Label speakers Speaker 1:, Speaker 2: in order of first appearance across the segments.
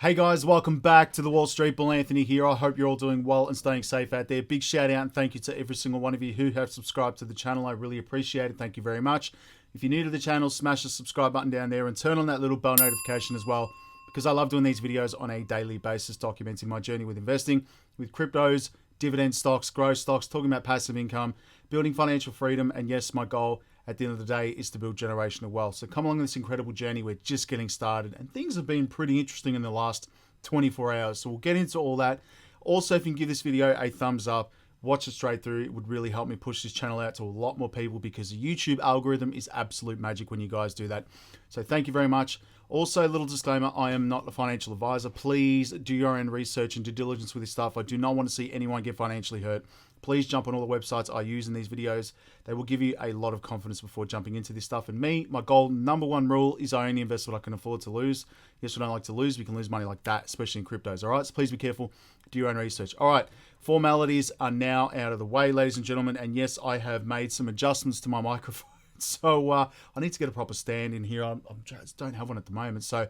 Speaker 1: Hey guys, welcome back to the Wall Street Bull. Anthony here. I hope you're all doing well and staying safe out there. Big shout out and thank you to every single one of you who have subscribed to the channel. I really appreciate it. Thank you very much. If you're new to the channel, smash the subscribe button down there and turn on that little bell notification as well, because I love doing these videos on a daily basis, documenting my journey with investing, with cryptos, dividend stocks, growth stocks, talking about passive income, building financial freedom, and yes, my goal at the end of the day is to build generational wealth. So come along this incredible journey. We're just getting started and things have been pretty interesting in the last 24 hours. So we'll get into all that. Also, if you can give this video a thumbs up, watch it straight through, it would really help me push this channel out to a lot more people, because the YouTube algorithm is absolute magic when you guys do that. So thank you very much. Also, a little disclaimer, I am not a financial advisor. Please do your own research and due diligence with this stuff. I do not want to see anyone get financially hurt. Please jump on all the websites I use in these videos. They will give you a lot of confidence before jumping into this stuff. And me, my goal, number one rule is I only invest what I can afford to lose. Yes, we don't like to lose. We can lose money like that, especially in cryptos. All right, so please be careful. Do your own research. All right, formalities are now out of the way, ladies and gentlemen. And yes, I have made some adjustments to my microphone. So I need to get a proper stand in here. I just don't have one at the moment. So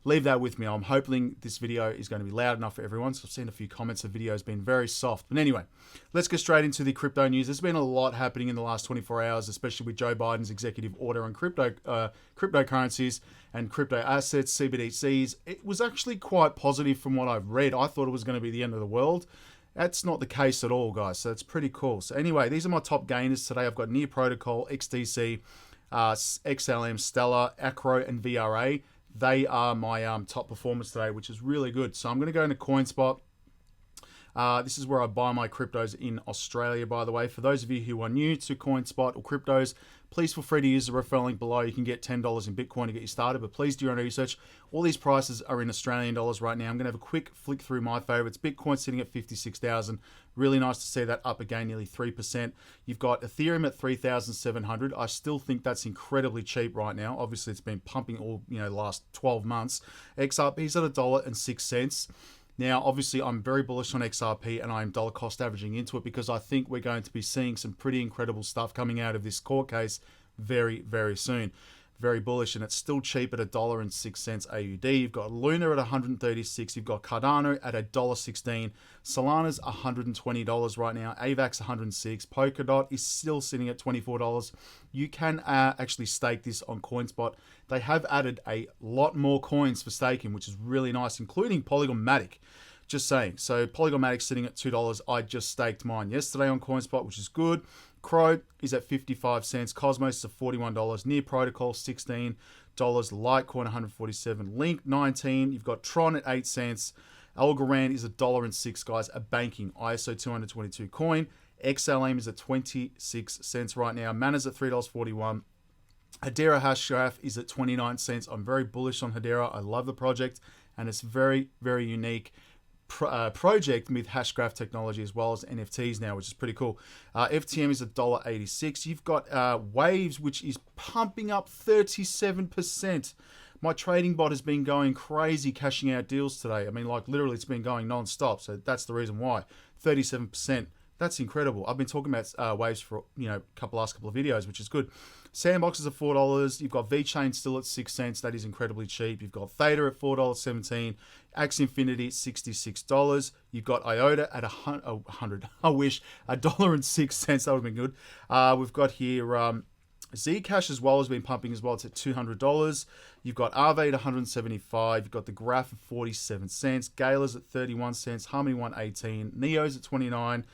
Speaker 1: leave that with me. I'm hoping this video is going to be loud enough for everyone. So I've seen a few comments. The video has been very soft. But anyway, let's get straight into the crypto news. There's been a lot happening in the last 24 hours, especially with Joe Biden's executive order on cryptocurrencies and crypto assets, CBDCs. It was actually quite positive from what I've read. I thought it was going to be the end of the world. That's not the case at all, guys. So it's pretty cool. So anyway, these are my top gainers today. I've got Near Protocol, XDC, XLM, Stellar, Acro, and VRA. They are my top performers today, which is really good. So I'm going to go into CoinSpot. This is where I buy my cryptos in Australia, by the way. For those of you who are new to CoinSpot or cryptos, please feel free to use the referral link below. You can get $10 in Bitcoin to get you started, but please do your own research. All these prices are in Australian dollars right now. I'm going to have a quick flick through my favorites. Bitcoin sitting at 56,000. Really nice to see that up again, nearly 3%. You've got Ethereum at 3,700. I still think that's incredibly cheap right now. Obviously, it's been pumping all, the last 12 months. XRP's at $1.06. Now, obviously, I'm very bullish on XRP and I'm dollar cost averaging into it, because I think we're going to be seeing some pretty incredible stuff coming out of this court case very, very soon. Very bullish, and it's still cheap at $1.06 AUD. You've got Luna at 136. You've got Cardano at $1.16. Solana's $120 right now. AVAX 106. Polkadot is still sitting at $24. You can actually stake this on CoinSpot. They have added a lot more coins for staking, which is really nice, including Polygonmatic. Just saying. So Polygonmatic sitting at $2. I just staked mine yesterday on CoinSpot, which is good. Crow is at 55 cents. Cosmos is at $41. Near Protocol, $16. Litecoin, $147. Link, $19. You've got Tron at 8 cents. Algorand is $1.06, guys. A banking ISO 222 coin. XLM is at 26 cents right now. Mana's at $3.41. Hedera Hashgraph is at 29 cents. I'm very bullish on Hedera. I love the project, and it's very, very unique project with Hashgraph technology as well as NFTs now, which is pretty cool. FTM is $1.86. You've got Waves, which is pumping up 37%. My trading bot has been going crazy cashing out deals today. I mean, like literally it's been going non-stop. So that's the reason why. 37%. That's incredible. I've been talking about Waves for last couple of videos, which is good. Sandbox is at $4. You've got VeChain still at 6 cents. That is incredibly cheap. You've got Theta at $4.17. Axie Infinity at $66. You've got IOTA at $100. I wish $1.06. That would have been good. We've got here Zcash as well has been pumping as well. It's at $200. You've got Aave at $175. You've got the Graph at 47 cents. Gala's at 31 cents. Harmony 118. Neo's at 29.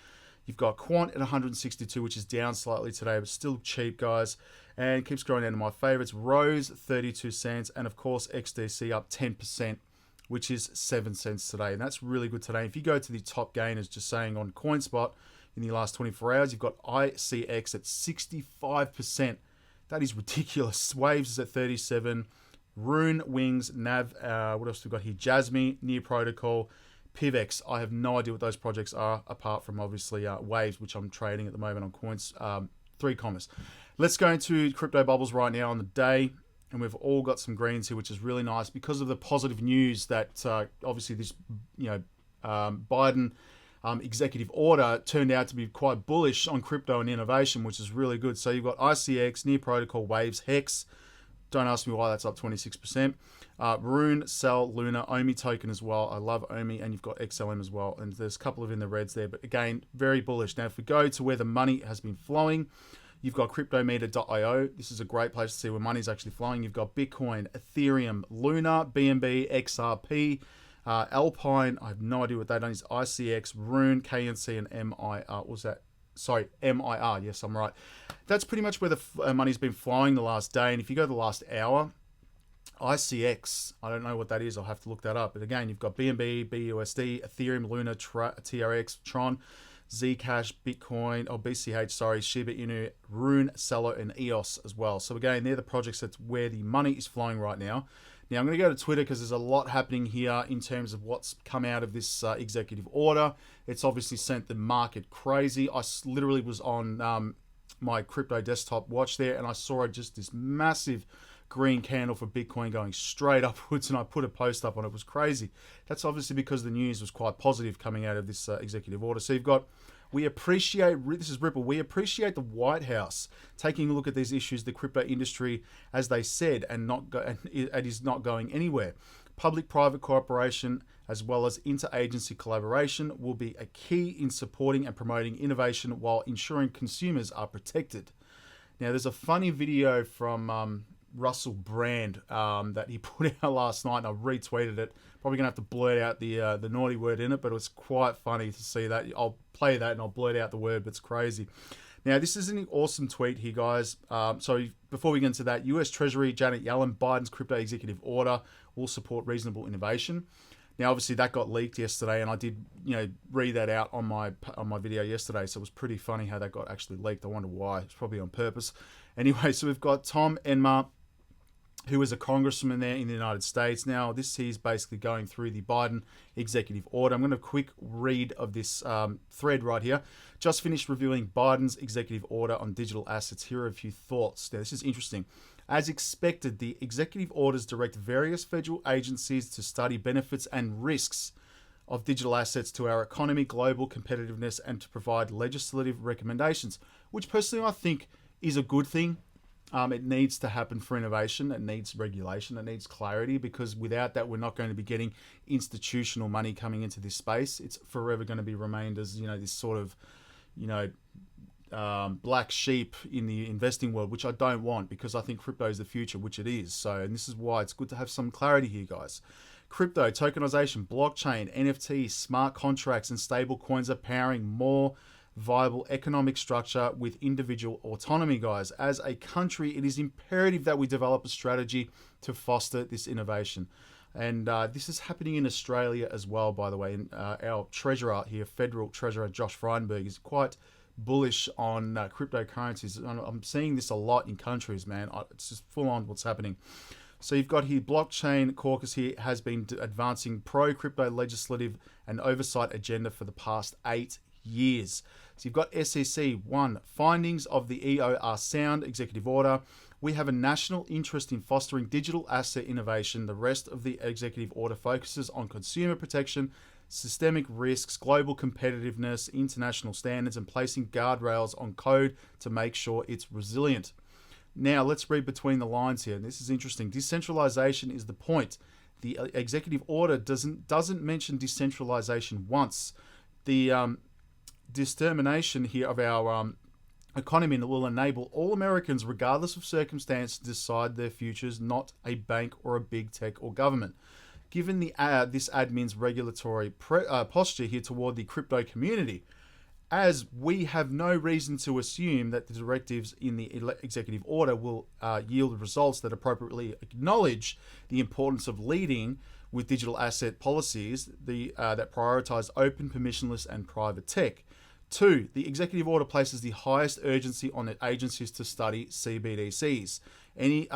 Speaker 1: You've got Quant at 162, which is down slightly today, but still cheap, guys. And keeps growing down to my favorites. Rose, 32 cents. And, of course, XDC up 10%, which is 7 cents today. And that's really good today. If you go to the top gainers, just saying on CoinSpot in the last 24 hours, you've got ICX at 65%. That is ridiculous. Waves is at 37. Rune, Wings, Nav. What else have we got here? Jasmine, Near Protocol. PivX, I have no idea what those projects are, apart from obviously Waves, which I'm trading at the moment on Coins, 3Commas. Let's go into crypto bubbles right now on the day, and we've all got some greens here, which is really nice because of the positive news that obviously this, Biden executive order turned out to be quite bullish on crypto and innovation, which is really good. So you've got ICX, Near Protocol, Waves, Hex, Don't ask me why that's up 26%. Rune, Cell, Luna, OMI token as well. I love OMI, and you've got XLM as well. And there's a couple of in the reds there. But again, very bullish. Now, if we go to where the money has been flowing, you've got cryptometer.io. This is a great place to see where money's actually flowing. You've got Bitcoin, Ethereum, Luna, BNB, XRP, Alpine. I have no idea what that is. ICX, Rune, KNC, and MIR. What was that? Sorry, MIR. Yes, I'm right. That's pretty much where the money's been flowing the last day. And if you go the last hour, ICX, I don't know what that is. I'll have to look that up. But again, you've got BNB, BUSD, Ethereum, Luna, TRX, Tron, Zcash, Bitcoin, or BCH, sorry, Shiba Inu, Rune, Celo, and EOS as well. So again, they're the projects that's where the money is flowing right now. Now, I'm going to go to Twitter because there's a lot happening here in terms of what's come out of this executive order. It's obviously sent the market crazy. I literally was on my crypto desktop watch there, and I saw just this massive green candle for Bitcoin going straight upwards, and I put a post up on it. It was crazy. That's obviously because the news was quite positive coming out of this executive order. So you've got, we appreciate, this is Ripple, we appreciate the White House taking a look at these issues, the crypto industry, as they said, and it is not going anywhere. Public-private cooperation as well as interagency collaboration will be a key in supporting and promoting innovation while ensuring consumers are protected. Now, there's a funny video from Russell Brand that he put out last night, and I retweeted it. Probably gonna have to blurt out the naughty word in it, but it was quite funny to see that. I'll play that and I'll blurt out the word, but it's crazy. Now, this is an awesome tweet here, guys. So before we get into that, US Treasury Janet Yellen, Biden's crypto executive order will support reasonable innovation. Now, obviously, that got leaked yesterday, and I did, read that out on my video yesterday. So it was pretty funny how that got actually leaked. I wonder why. It's probably on purpose. Anyway, so we've got Tom Enmar, who is a congressman there in the United States. Now, he's basically going through the Biden executive order. I'm going to quick read of this thread right here. Just finished reviewing Biden's executive order on digital assets. Here are a few thoughts. Now, this is interesting. As expected, the executive orders direct various federal agencies to study benefits and risks of digital assets to our economy, global competitiveness, and to provide legislative recommendations, which personally I think is a good thing. It needs to happen for innovation. It needs regulation. It needs clarity, because without that, we're not going to be getting institutional money coming into this space. It's forever going to be remained as, this sort of, black sheep in the investing world, which I don't want, because I think crypto is the future, which it is. So, and this is why it's good to have some clarity here, guys. Crypto, tokenization, blockchain, NFTs, smart contracts, and stable coins are powering more viable economic structure with individual autonomy, guys. As a country, it is imperative that we develop a strategy to foster this innovation. And this is happening in Australia as well, by the way. And, our treasurer here, federal treasurer Josh Frydenberg, is quite bullish on cryptocurrencies. I'm seeing this a lot in countries, man. It's just full on what's happening. So you've got here, Blockchain Caucus here has been advancing pro-crypto legislative and oversight agenda for the past 8 years. So you've got SEC. 1, findings of the EO are sound. Executive order. We have a national interest in fostering digital asset innovation. The rest of the executive order focuses on consumer protection, systemic risks, global competitiveness, international standards, and placing guardrails on code to make sure it's resilient. Now, let's read between the lines here. This is interesting. Decentralization is the point. The executive order doesn't mention decentralization once. The determination here of our economy will enable all Americans, regardless of circumstance, to decide their futures, not a bank or a big tech or government. Given this admin's regulatory posture here toward the crypto community, as we have no reason to assume that the directives in the executive order will yield results that appropriately acknowledge the importance of leading with digital asset policies that prioritize open, permissionless, and private tech. 2, the executive order places the highest urgency on agencies to study CBDCs. Any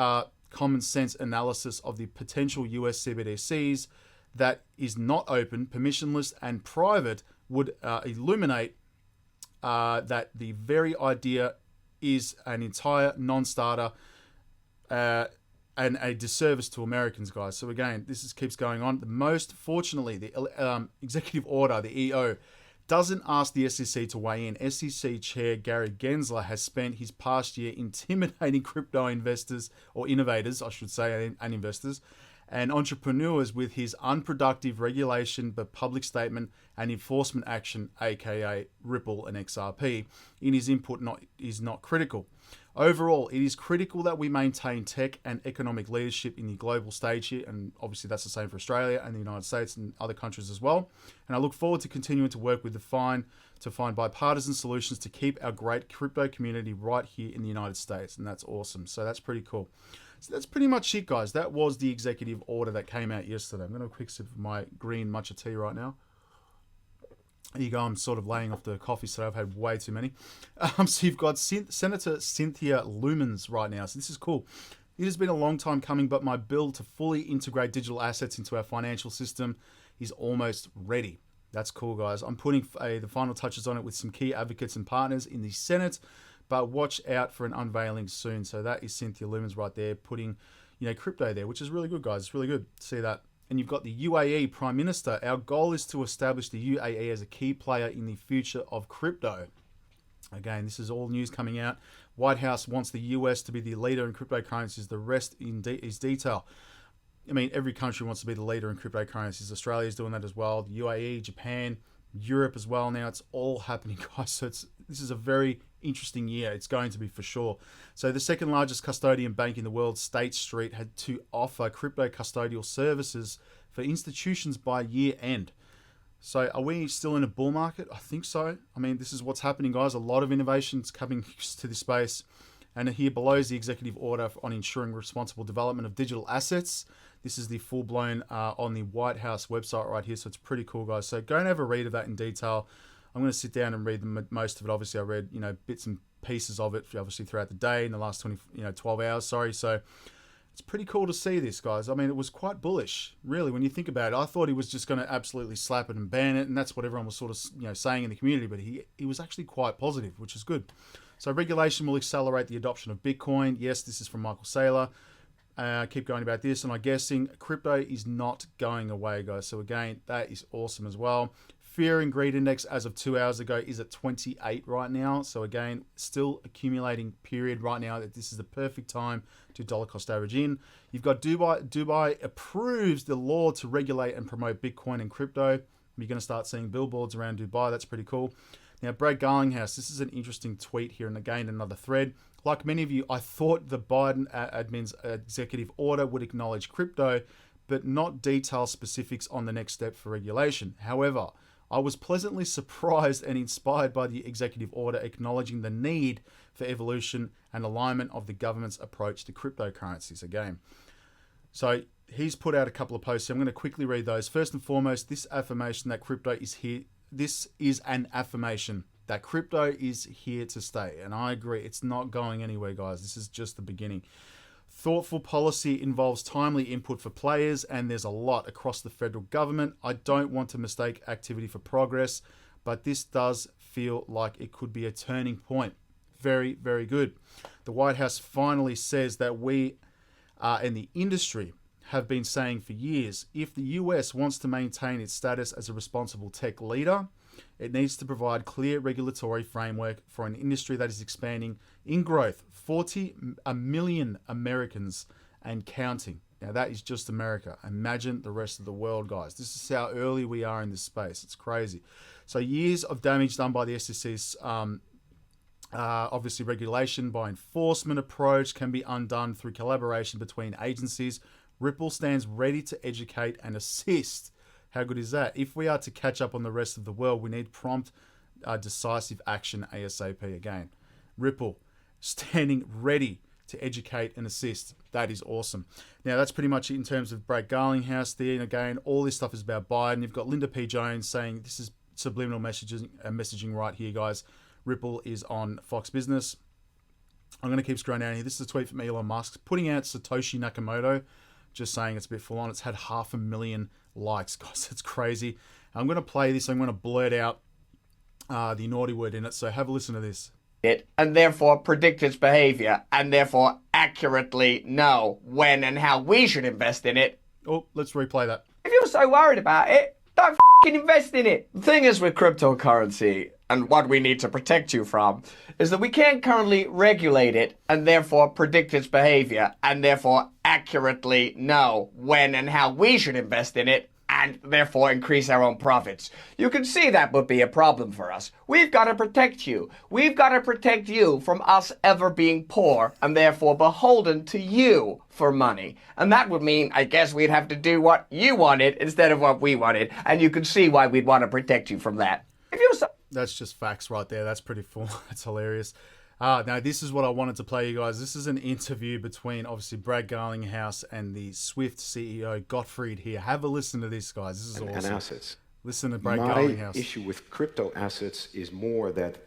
Speaker 1: common sense analysis of the potential US CBDCs that is not open, permissionless, and private would illuminate that the very idea is an entire non-starter and a disservice to Americans, guys. So again, this keeps going on. Fortunately, the executive order, the EO, doesn't ask the SEC to weigh in. SEC Chair Gary Gensler has spent his past year intimidating crypto investors, or innovators, I should say, and investors, and entrepreneurs with his unproductive regulation but public statement and enforcement action, aka Ripple and XRP, in his input is not critical. Overall, it is critical that we maintain tech and economic leadership in the global stage here, and obviously that's the same for Australia and the United States and other countries as well. And I look forward to continuing to work with to find bipartisan solutions to keep our great crypto community right here in the United States, and that's awesome. So that's pretty cool. So that's pretty much it, guys. That was the executive order that came out yesterday. I'm going to have a quick sip of my green matcha tea right now. There you go. I'm sort of laying off the coffee, so I've had way too many. So you've got Senator Cynthia Lummis right now. So this is cool. It has been a long time coming, but my bill to fully integrate digital assets into our financial system is almost ready. That's cool, guys. I'm putting the final touches on it with some key advocates and partners in the Senate, but watch out for an unveiling soon. So that is Cynthia Lummis right there, putting crypto there, which is really good, guys. It's really good to see that. And you've got the UAE Prime Minister. Our goal is to establish the UAE as a key player in the future of crypto. Again, this is all news coming out. White House wants the US to be the leader in cryptocurrencies. The rest is detail. I mean, every country wants to be the leader in cryptocurrencies. Australia is doing that as well. The UAE, Japan, Europe as well now. It's all happening, guys. So this is a very interesting year. It's going to be for sure. So the second largest custodian bank in the world, State Street, had to offer crypto custodial services for institutions by year end. So are we still in a bull market? I think so. I mean, this is what's happening, guys. A lot of innovations coming to this space. And here below is the executive order on ensuring responsible development of digital assets. This is the full-blown on the White House website right here. So it's pretty cool, guys. So go and have a read of that in detail. I'm going to sit down and read most of it. Obviously, I read bits and pieces of it obviously throughout the day in the last 12 hours. So it's pretty cool to see this, guys. I mean, it was quite bullish, really, when you think about it. I thought he was just going to absolutely slap it and ban it, and that's what everyone was sort of saying in the community. But he was actually quite positive, which is good. So regulation will accelerate the adoption of Bitcoin. Yes, this is from Michael Saylor. Keep going about this, and I'm guessing crypto is not going away, guys. So again, that is awesome as well. Fear and greed index as of 2 hours ago is at 28 right now. So again, still accumulating period right now that this is the perfect time to dollar cost average in. You've got Dubai. Dubai approves the law to regulate and promote Bitcoin and crypto. You're going to start seeing billboards around Dubai. That's pretty cool. Now, Brad Garlinghouse, this is an interesting tweet here, and again, another thread. Like many of you, I thought the Biden admin's executive order would acknowledge crypto, but not detail specifics on the next step for regulation. However, I was pleasantly surprised and inspired by the executive order acknowledging the need for evolution and alignment of the government's approach to cryptocurrencies again. So he's put out a couple of posts. So I'm going to quickly read those. First and foremost, this affirmation that crypto is here. This is an affirmation that crypto is here to stay. And I agree. It's not going anywhere, guys. This is just the beginning. Thoughtful policy involves timely input for players, and there's a lot across the federal government. I don't want to mistake activity for progress, but this does feel like it could be a turning point. Very, very good. The White House finally says that we in the industry have been saying for years, if the US wants to maintain its status as a responsible tech leader, it needs to provide clear regulatory framework for an industry that is expanding in growth. 40 million Americans and counting. Now that is just America. Imagine the rest of the world, guys. This is how early we are in this space. It's crazy. So years of damage done by the SEC's obviously regulation by enforcement approach can be undone through collaboration between agencies. Ripple stands ready to educate and assist. How good is that? If we are to catch up on the rest of the world, we need prompt, decisive action ASAP again. Ripple standing ready to educate and assist. That is awesome. Now, that's pretty much it in terms of Brad Garlinghouse there. And again, all this stuff is about Biden. You've got Linda P. Jones saying this is subliminal messaging right here, guys. Ripple is on Fox Business. I'm going to keep scrolling down here. This is a tweet from Elon Musk putting out Satoshi Nakamoto, just saying it's a bit full on. It's had 500,000 likes, guys. It's crazy. I'm going to play this. I'm going to blurt out the naughty word in it. So have a listen to this.
Speaker 2: It and therefore predict its behavior and therefore accurately know when and how we should invest in it.
Speaker 1: Oh, let's replay that.
Speaker 2: If you're so worried about it, Don't invest in it. The thing is with cryptocurrency, and what we need to protect you from, is that we can't currently regulate it and therefore predict its behavior and therefore accurately know when and how we should invest in it and therefore increase our own profits. You can see that would be a problem for us. We've got to protect you. We've got to protect you from us ever being poor and therefore beholden to you for money. And that would mean, I guess, we'd have to do what you wanted instead of what we wanted. And you can see why we'd want to protect you from that. If you're so-
Speaker 1: That's just facts right there. That's pretty full. That's hilarious. Now, this is what I wanted to play you guys. This is an interview between, obviously, Brad Garlinghouse and the Swift CEO, Gottfried here. Have a listen to this, guys. This is awesome.
Speaker 3: And assets.
Speaker 1: Listen to Brad
Speaker 3: My
Speaker 1: Garlinghouse.
Speaker 3: issue with crypto assets is more that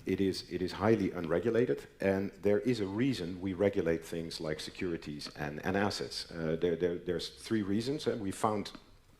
Speaker 3: it is highly unregulated, and there is a reason we regulate things like securities and assets. There's three reasons. We found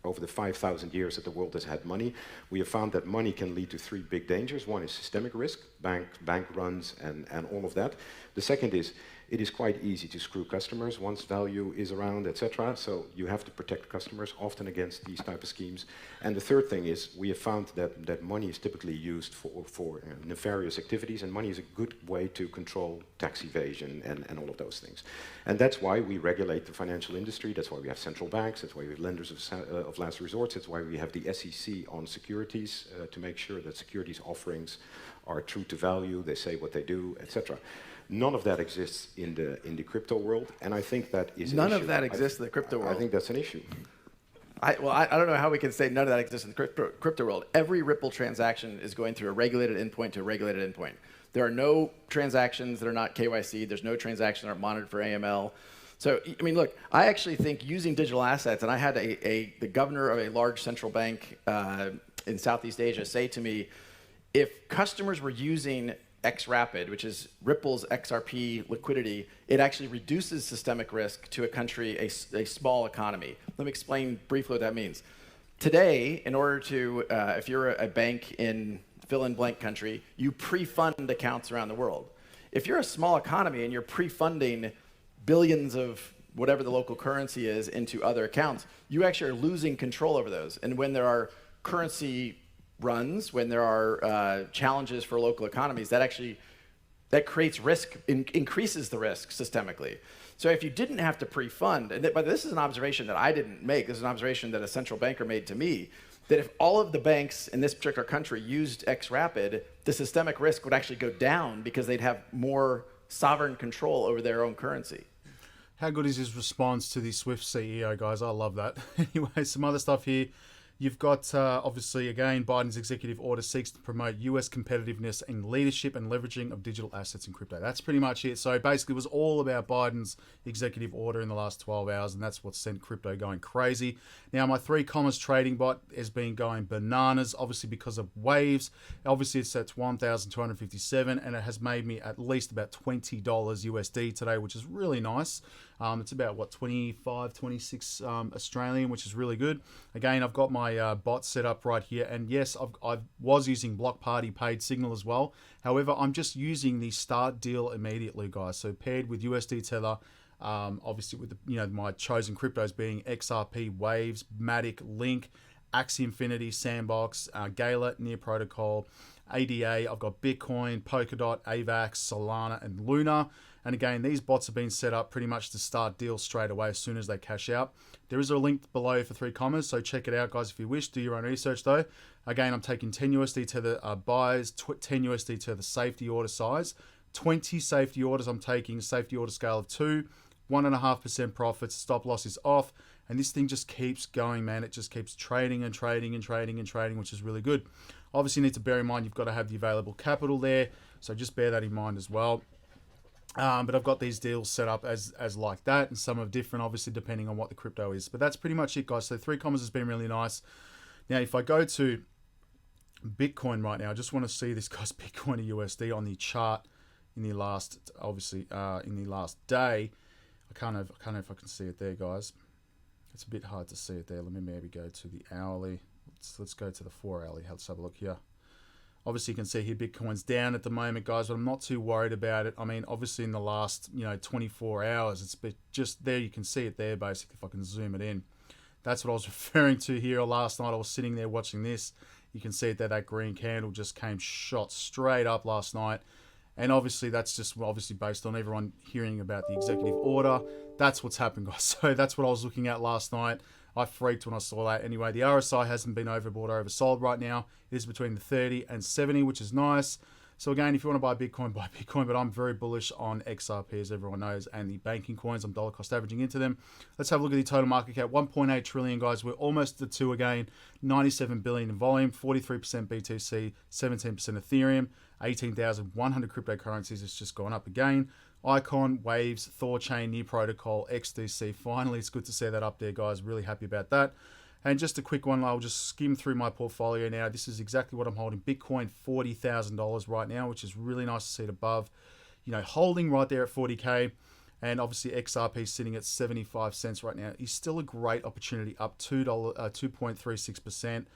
Speaker 3: over the 5,000 years that the world has had money, we have found that money can lead to three big dangers. One is systemic risk, bank runs, and all of that. The second is it is quite easy to screw customers once value is around, etc. So you have to protect customers often against these type of schemes. And the third thing is we have found that money is typically used for nefarious activities, and money is a good way to control tax evasion and all of those things. And that's why we regulate the financial industry. That's why we have central banks. That's why we have lenders of last resort. That's why we have the SEC on securities to make sure that securities offerings are true to value. They say what they do, etc. None of that exists in the crypto world, and I think that is
Speaker 4: None
Speaker 3: an issue.
Speaker 4: of that exists in the crypto world.
Speaker 3: I think that's an issue.
Speaker 4: I don't know how we can say none of that exists in the crypto world. Every Ripple transaction is going through a regulated endpoint to a regulated endpoint. There are no transactions that are not KYC. There's no transactions that aren't monitored for AML. So, I mean, look, I actually think using digital assets, and I had the governor of a large central bank in Southeast Asia say to me, if customers were using XRapid, which is Ripple's XRP liquidity, it actually reduces systemic risk to a country, a small economy. Let me explain briefly what that means. Today, in order to, if you're a bank in fill-in-blank country, you pre-fund accounts around the world. If you're a small economy and you're pre-funding billions of whatever the local currency is into other accounts, you actually are losing control over those. And when there are currency runs, when there are challenges for local economies, that creates risk, increases the risk systemically. So if you didn't have to pre-fund, but this is an observation that I didn't make, this is an observation that a central banker made to me, that if all of the banks in this particular country used XRapid, the systemic risk would actually go down because they'd have more sovereign control over their own currency.
Speaker 1: How good is his response to the Swift CEO, guys? I love that. Anyway, some other stuff here. You've got, obviously, again, Biden's executive order seeks to promote US competitiveness and leadership and leveraging of digital assets in crypto. That's pretty much it. So basically, it was all about Biden's executive order in the last 12 hours, and that's what sent crypto going crazy. Now, my 3 trading bot has been going bananas, obviously, because of waves. Obviously, it's at 1,257, and it has made me at least about $20 USD today, which is really nice. It's about, what, 25, 26 Australian, which is really good. Again, I've got my bot set up right here. And yes, I was using Block Party paid signal as well. However, I'm just using the start deal immediately, guys. So paired with USD Tether, obviously with my chosen cryptos being XRP, Waves, Matic, Link, Axie Infinity, Sandbox, Gala, Near Protocol, ADA. I've got Bitcoin, Polkadot, AVAX, Solana, and Luna. And again, these bots have been set up pretty much to start deals straight away as soon as they cash out. There is a link below for 3 so check it out, guys, if you wish. Do your own research, though. Again, I'm taking 10 USD to the buys, 10 USD to the safety order size, 20 safety orders. I'm taking safety order scale of 2, 1.5% profits, stop loss is off, and this thing just keeps going, man. It just keeps trading and trading and trading and trading, which is really good. Obviously, you need to bear in mind you've got to have the available capital there, so just bear that in mind as well. But I've got these deals set up as like that, and some are different, obviously, depending on what the crypto is. But that's pretty much it, guys. So 3 has been really nice. Now, if I go to Bitcoin right now, I just want to see this guy's Bitcoin to USD on the chart in the last, obviously, in the last day. I can't know if I can see it there, guys. It's a bit hard to see it there. Let me maybe go to the hourly. Let's go to the 4 hourly. Let's have a look here. Obviously, you can see here Bitcoin's down at the moment, guys, but I'm not too worried about it. I mean, obviously, in the last 24 hours, it's been just there. You can see it there, basically, if I can zoom it in. That's what I was referring to here last night. I was sitting there watching this. You can see it there, that green candle just came shot straight up last night. And obviously that's just obviously based on everyone hearing about the executive order. That's what's happened, guys. So that's what I was looking at last night. I freaked when I saw that. Anyway, the RSI hasn't been overbought or oversold right now. It is between the 30 and 70, which is nice. So again, if you want to buy Bitcoin, buy Bitcoin. But I'm very bullish on XRP, as everyone knows, and the banking coins. I'm dollar cost averaging into them. Let's have a look at the total market cap. 1.8 trillion, guys. We're almost to 2 again. 97 billion in volume. 43% BTC. 17% Ethereum. 18,100 cryptocurrencies. It's just gone up again. Icon, Waves, Thorchain, Near Protocol, XDC. Finally, it's good to see that up there, guys. Really happy about that. And just a quick one, I'll just skim through my portfolio now. This is exactly what I'm holding. Bitcoin, $40,000 right now, which is really nice to see it above. Holding right there at 40K. And obviously XRP sitting at 75 cents right now is still a great opportunity, up 2.36%.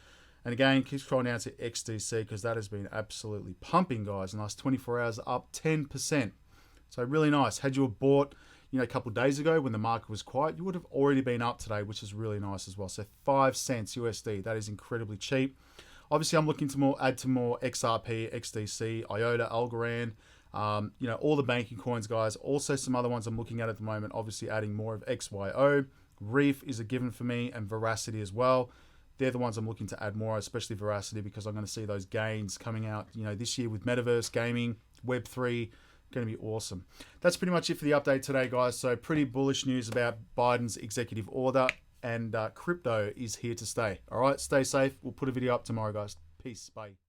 Speaker 1: And again, keep scrolling down to XDC because that has been absolutely pumping, guys. In the last 24 hours, up 10%. So really nice. Had you have bought a couple of days ago when the market was quiet, you would have already been up today, which is really nice as well. So 5 cents USD, that is incredibly cheap. Obviously, I'm looking to add to more XRP, XDC, IOTA, Algorand, all the banking coins, guys. Also, some other ones I'm looking at the moment, obviously adding more of XYO. Reef is a given for me, and Veracity as well. They're the ones I'm looking to add more, especially Veracity, because I'm going to see those gains coming out, this year with Metaverse, gaming, Web3. Going to be awesome. That's pretty much it for the update today, guys. So pretty bullish news about Biden's executive order, and crypto is here to stay. All right, stay safe. We'll put a video up tomorrow, guys. Peace. Bye.